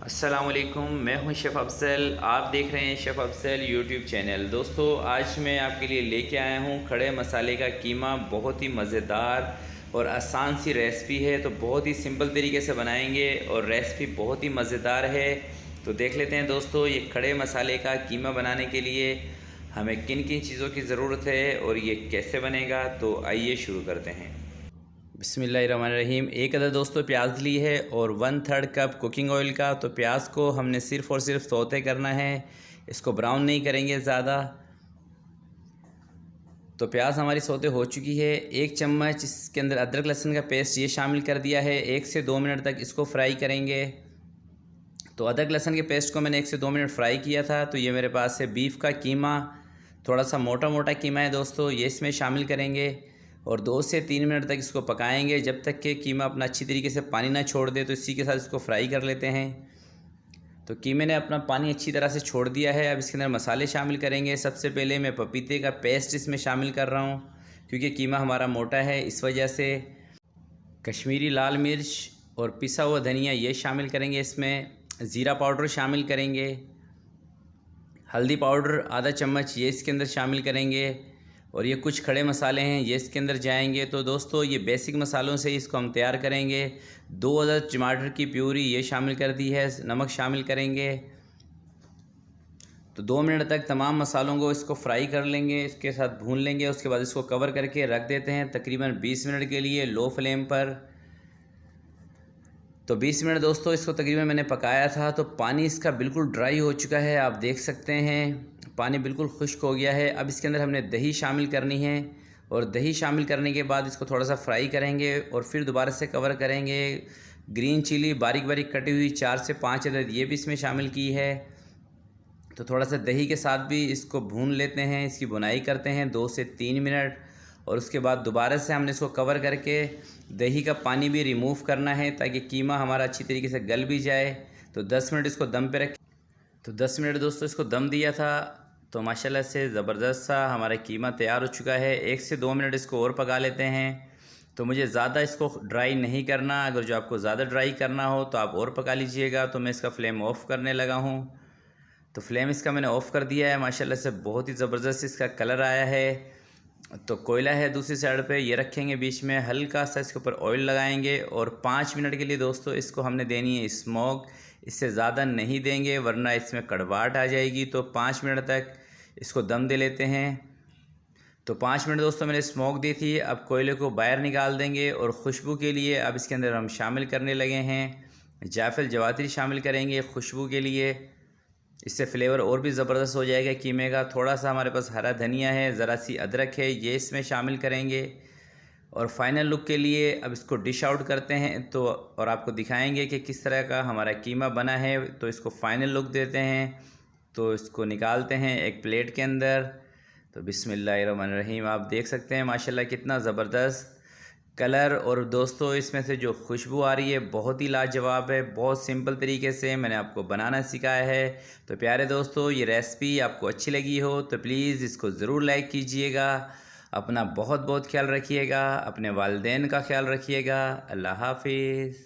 अस्सलामुअलैकुम, मैं हूं शेफ़ अफ़ज़ल। आप देख रहे हैं शेफ़ अफ़ज़ल यूट्यूब चैनल। दोस्तों, आज मैं आपके लिए लेके आया हूं खड़े मसाले का कीमा। बहुत ही मज़ेदार और आसान सी रेसिपी है, तो बहुत ही सिंपल तरीके से बनाएंगे और रेसिपी बहुत ही मज़ेदार है। तो देख लेते हैं दोस्तों, ये खड़े मसाले का कीमा बनाने के लिए हमें किन किन चीज़ों की ज़रूरत है और ये कैसे बनेगा। तो आइए शुरू करते हैं। बिस्मिल्लाहिर्रहमानिर्रहीम। एक अदर दोस्तों प्याज ली है और 1/3 कप कुकिंग ऑयल का। तो प्याज को हमने सिर्फ़ और सिर्फ सौते करना है, इसको ब्राउन नहीं करेंगे ज़्यादा। तो प्याज हमारी सौते हो चुकी है। 1 चम्मच इसके अंदर अदरक लहसुन का पेस्ट ये शामिल कर दिया है। 1 से 2 मिनट तक इसको फ्राई करेंगे। तो अदरक लहसुन के पेस्ट को मैंने 1 से 2 मिनट फ्राई किया था। तो ये मेरे पास है बीफ का कीमा, थोड़ा सा मोटा मोटा कीमा है दोस्तों, ये इसमें शामिल करेंगे और 2 से 3 मिनट तक इसको पकाएंगे जब तक कि कीमा अपना अच्छी तरीके से पानी ना छोड़ दे। तो इसी के साथ इसको फ्राई कर लेते हैं। तो कीमे ने अपना पानी अच्छी तरह से छोड़ दिया है। अब इसके अंदर मसाले शामिल करेंगे। सबसे पहले मैं पपीते का पेस्ट इसमें शामिल कर रहा हूँ, क्योंकि कीमा हमारा मोटा है इस वजह से। कश्मीरी लाल मिर्च और पिसा हुआ धनिया ये शामिल करेंगे इसमें। ज़ीरा पाउडर शामिल करेंगे। हल्दी पाउडर आधा चम्मच ये इसके अंदर शामिल करेंगे। और ये कुछ खड़े मसाले हैं ये इसके अंदर जाएंगे। तो दोस्तों, ये बेसिक मसालों से इसको हम तैयार करेंगे। 2 अदद टमाटर की प्यूरी ये शामिल कर दी है। नमक शामिल करेंगे। तो 2 मिनट तक तमाम मसालों को इसको फ्राई कर लेंगे, इसके साथ भून लेंगे। उसके बाद इसको कवर करके रख देते हैं तकरीबन 20 मिनट के लिए लो फ्लेम पर। तो 20 मिनट दोस्तों इसको तकरीबन मैंने पकाया था। तो पानी इसका बिल्कुल ड्राई हो चुका है, आप देख सकते हैं पानी बिल्कुल खुश्क हो गया है। अब इसके अंदर हमने दही शामिल करनी है और दही शामिल करने के बाद इसको थोड़ा सा फ्राई करेंगे और फिर दोबारा से कवर करेंगे। ग्रीन चिली बारीक बारीक कटी हुई 4 से 5 अदद ये भी इसमें शामिल की है। तो थोड़ा सा दही के साथ भी इसको भून लेते हैं, इसकी भुनाई करते हैं 2 से 3 मिनट। और उसके बाद दोबारा से हमने इसको कवर करके दही का पानी भी रिमूव करना है ताकि कीमा हमारा अच्छी तरीके से गल भी जाए। तो 10 मिनट इसको दम पे रखें। तो 10 मिनट दोस्तों इसको दम दिया था। तो माशाल्लाह से ज़बरदस्त सा हमारा कीमा तैयार हो चुका है। 1 से 2 मिनट इसको और पका लेते हैं। तो मुझे ज़्यादा इसको ड्राई नहीं करना, अगर जो आपको ज़्यादा ड्राई करना हो तो आप और पका लीजिएगा। तो मैं इसका फ्लेम ऑफ़ करने लगा हूँ। तो फ्लेम इसका मैंने ऑफ़ कर दिया है। माशाल्लाह से बहुत ही ज़बरदस्त इसका कलर आया है। तो कोयला है दूसरी साइड पे, ये रखेंगे बीच में, हल्का सा इसके ऊपर ऑयल लगाएंगे और 5 मिनट के लिए दोस्तों इसको हमने देनी है स्मोक। इससे ज़्यादा नहीं देंगे वरना इसमें कड़वाहट आ जाएगी। तो 5 मिनट तक इसको दम दे लेते हैं। तो 5 मिनट दोस्तों मैंने स्मोक दी थी। अब कोयले को बाहर निकाल देंगे और खुशबू के लिए अब इसके अंदर हम शामिल करने लगे हैं जायफल जवात्री शामिल करेंगे खुशबू के लिए। इससे फ्लेवर और भी ज़बरदस्त हो जाएगा कीमे का। थोड़ा सा हमारे पास हरा धनिया है, ज़रा सी अदरक है, ये इसमें शामिल करेंगे। और फाइनल लुक के लिए अब इसको डिश आउट करते हैं तो और आपको दिखाएंगे कि किस तरह का हमारा कीमा बना है। तो इसको फाइनल लुक देते हैं। तो इसको निकालते हैं एक प्लेट के अंदर। तो बिस्मिल्लाहिर्रहमानिर्रहीम, आप देख सकते हैं माशाल्लाह कितना ज़बरदस्त कलर और दोस्तों इसमें से जो खुशबू आ रही है बहुत ही लाजवाब है। बहुत सिंपल तरीके से मैंने आपको बनाना सिखाया है। तो प्यारे दोस्तों, ये रेसिपी आपको अच्छी लगी हो तो प्लीज़ इसको ज़रूर लाइक कीजिएगा। अपना बहुत बहुत ख्याल रखिएगा, अपने वालिदैन का ख्याल रखिएगा। अल्लाह हाफिज़।